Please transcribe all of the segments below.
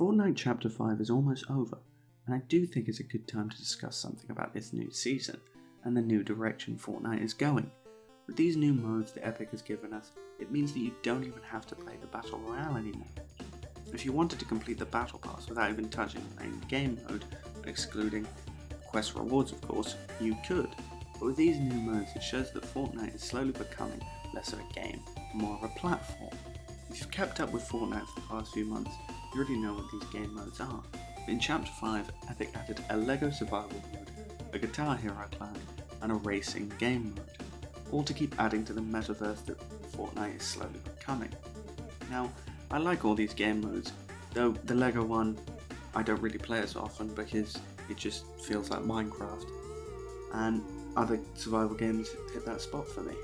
Fortnite Chapter 5 is almost over, and I do think it's a good time to discuss something about this new season and the new direction Fortnite is going. With these new modes that Epic has given us, it means that you don't even have to play the Battle Royale anymore. If you wanted to complete the Battle Pass without even touching the main game mode, excluding quest rewards of course, you could. But with these new modes it shows that Fortnite is slowly becoming less of a game, more of a platform. If you've kept up with Fortnite for the past few months, you already know what these game modes are. But in Chapter 5, Epic added a LEGO survival mode, a Guitar Hero clan, and a racing game mode, all to keep adding to the metaverse that Fortnite is slowly becoming. Now, I like all these game modes, though the LEGO one I don't really play as often because it just feels like Minecraft, and other survival games hit that spot for me.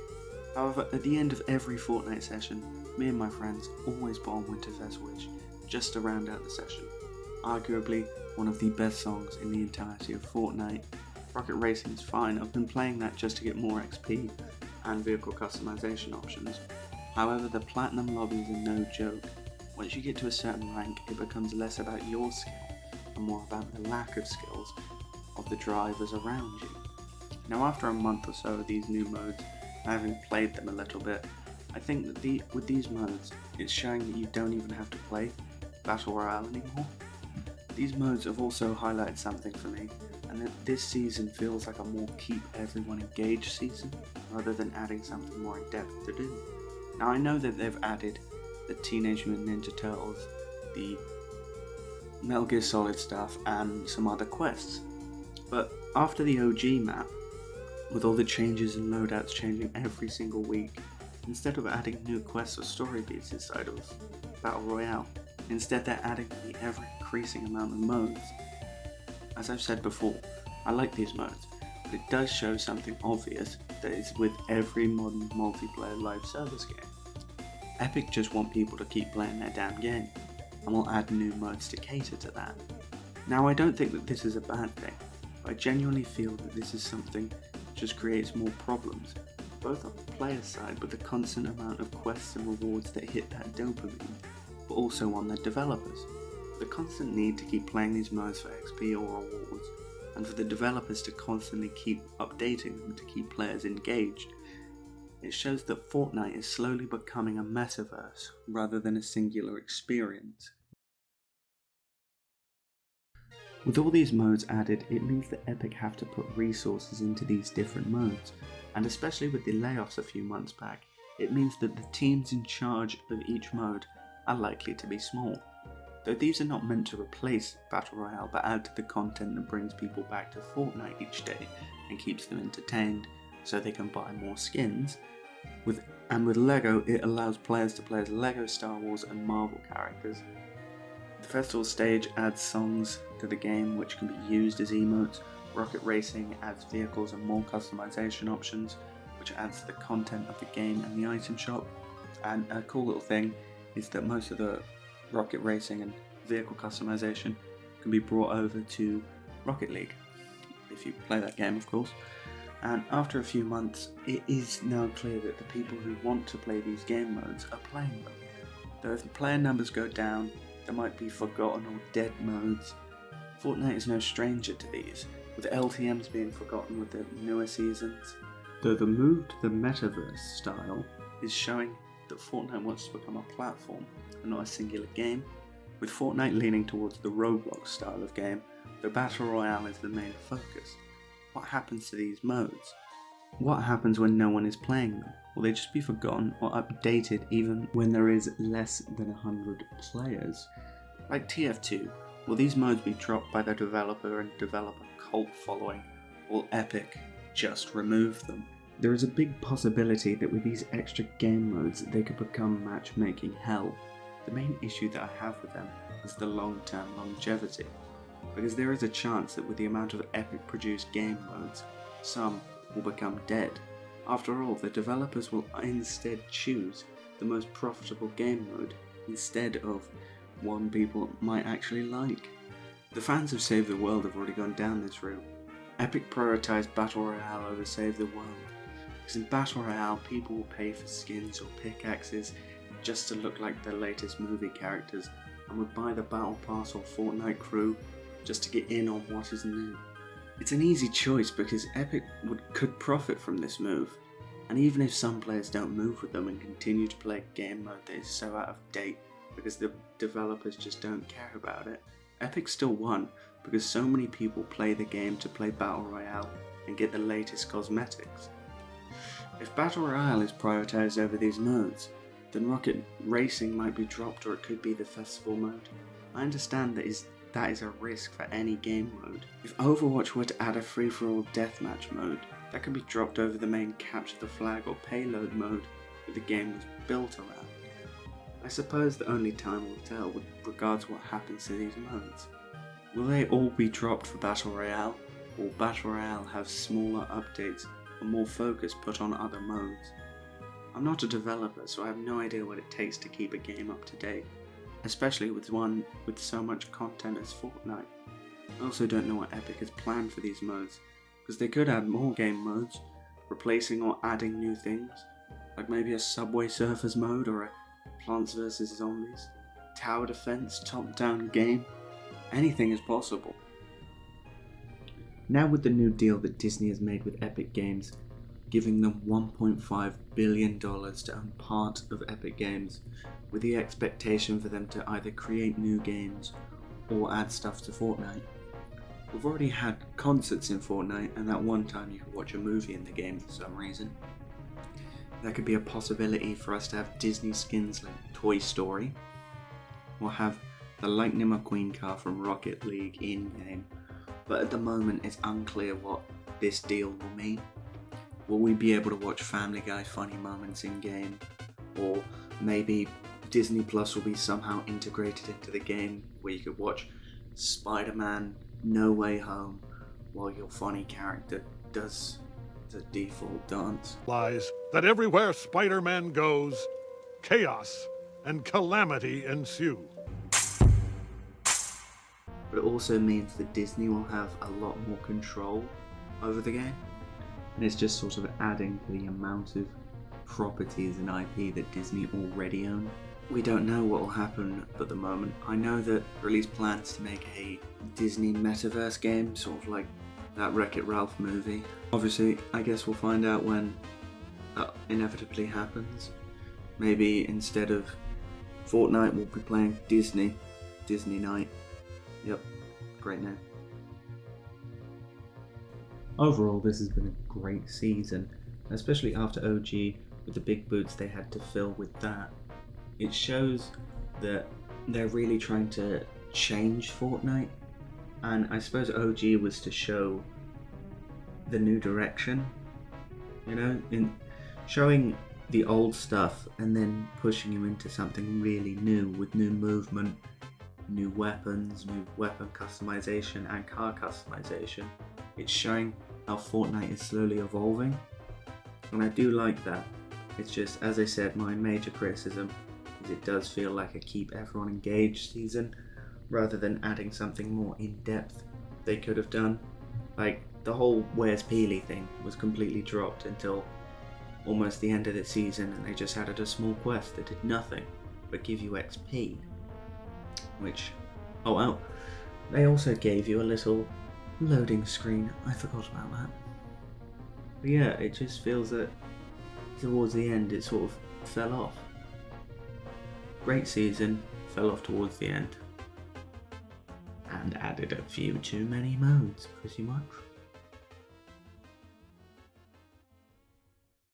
However, at the end of every Fortnite session, me and my friends always put on Winter's Witch just to round out the session. Arguably one of the best songs in the entirety of Fortnite. Rocket Racing is fine, I've been playing that just to get more XP and vehicle customization options. However, the Platinum lobbies are no joke. Once you get to a certain rank, it becomes less about your skill and more about the lack of skills of the drivers around you. Now, after a month or so of these new modes, having played them a little bit, I think that with these modes, it's showing that you don't even have to play Battle Royale anymore. These modes have also highlighted something for me, and that this season feels like a more keep everyone engaged season, rather than adding something more in depth to do. Now I know that they've added the Teenage Mutant Ninja Turtles, the Metal Gear Solid stuff, and some other quests, but after the OG map, with all the changes and loadouts changing every single week, instead of adding new quests or story beats inside of Battle Royale, instead they're adding the ever-increasing amount of modes. As I've said before, I like these modes, but it does show something obvious that is with every modern multiplayer live service game. Epic just want people to keep playing their damn game, and will add new modes to cater to that. Now I don't think that this is a bad thing, but I genuinely feel that this is something that just creates more problems, both on the player side with the constant amount of quests and rewards that hit that dopamine, but also on the developers. The constant need to keep playing these modes for XP or rewards, and for the developers to constantly keep updating them to keep players engaged. It shows that Fortnite is slowly becoming a metaverse rather than a singular experience. With all these modes added, it means that Epic have to put resources into these different modes, and especially with the layoffs a few months back, it means that the teams in charge of each mode are likely to be small. Though these are not meant to replace Battle Royale but add to the content that brings people back to Fortnite each day and keeps them entertained so they can buy more skins. With LEGO, it allows players to play as LEGO Star Wars and Marvel characters. The festival stage adds songs to the game which can be used as emotes. Rocket Racing adds vehicles and more customization options, which adds to the content of the game and the item shop. And a cool little thing is that most of the Rocket Racing and vehicle customization can be brought over to Rocket League, if you play that game of course. And after a few months, it is now clear that the people who want to play these game modes are playing them. Though if the player numbers go down, there might be forgotten or dead modes. Fortnite is no stranger to these, with LTMs being forgotten with the newer seasons. Though the move to the metaverse style is showing that Fortnite wants to become a platform and not a singular game, with Fortnite leaning towards the Roblox style of game, the Battle Royale is the main focus. What happens to these modes? What happens when no one is playing them? Will they just be forgotten or updated even when there is less than 100 players? Like TF2, will these modes be dropped by the developer and develop a cult following, or will Epic just remove them? There is a big possibility that with these extra game modes they could become matchmaking hell. The main issue that I have with them is the long-term longevity, because there is a chance that with the amount of Epic produced game modes, some will become dead. After all, the developers will instead choose the most profitable game mode instead of one people might actually like. The fans of Save the World have already gone down this route. Epic prioritised Battle Royale over Save the World, because in Battle Royale people will pay for skins or pickaxes just to look like the latest movie characters, and would buy the Battle Pass or Fortnite crew just to get in on what is new. It's an easy choice because Epic could profit from this move, and even if some players don't move with them and continue to play game mode that is so out of date because the developers just don't care about it, Epic still won because so many people play the game to play Battle Royale and get the latest cosmetics. If Battle Royale is prioritised over these modes, then Rocket Racing might be dropped, or it could be the festival mode. I understand that is a risk for any game mode. If Overwatch were to add a free-for-all deathmatch mode, that could be dropped over the main capture the flag or payload mode that the game was built around. I suppose that only time will tell with regards to what happens to these modes. Will they all be dropped for Battle Royale, or will Battle Royale have smaller updates and more focus put on other modes? I'm not a developer, so I have no idea what it takes to keep a game up to date, especially with one with so much content as Fortnite. I also don't know what Epic has planned for these modes, because they could add more game modes, replacing or adding new things, like maybe a Subway Surfers mode or a Plants vs Zombies, tower defense, top-down game. Anything is possible. Now with the new deal that Disney has made with Epic Games, giving them $1.5 billion to own part of Epic Games, with the expectation for them to either create new games or add stuff to Fortnite. We've already had concerts in Fortnite, and that one time you could watch a movie in the game for some reason. There could be a possibility for us to have Disney skins like Toy Story, or have the Lightning McQueen car from Rocket League in-game, but at the moment it's unclear what this deal will mean. Will we be able to watch Family Guy funny moments in-game, or maybe Disney Plus will be somehow integrated into the game where you could watch Spider-Man No Way Home while your funny character does the default dance. Lies that everywhere Spider-Man goes, chaos and calamity ensue. But it also means that Disney will have a lot more control over the game, and it's just sort of adding to the amount of properties and IP that Disney already own. We don't know what will happen at the moment. I know that release plans to make a Disney metaverse game, sort of like that Wreck-It Ralph movie. Obviously, I guess we'll find out when that inevitably happens. Maybe instead of Fortnite, we'll be playing Disney Night. Yep, great name. Overall, this has been a great season, especially after OG with the big boots they had to fill with that. It shows that they're really trying to change Fortnite, and I suppose OG was to show the new direction, in showing the old stuff and then pushing him into something really new with new movement, new weapons, new weapon customization and car customization. It's showing how Fortnite is slowly evolving, and I do like that. It's just, as I said, my major criticism is it does feel like a keep everyone engaged season rather than adding something more in-depth they could have done. Like, the whole Where's Peely thing was completely dropped until almost the end of the season, and they just added a small quest that did nothing but give you XP. Which, oh well, they also gave you a little loading screen. I forgot about that. But yeah, it just feels that towards the end it sort of fell off. Great season, fell off towards the end. And added a few too many modes, pretty much.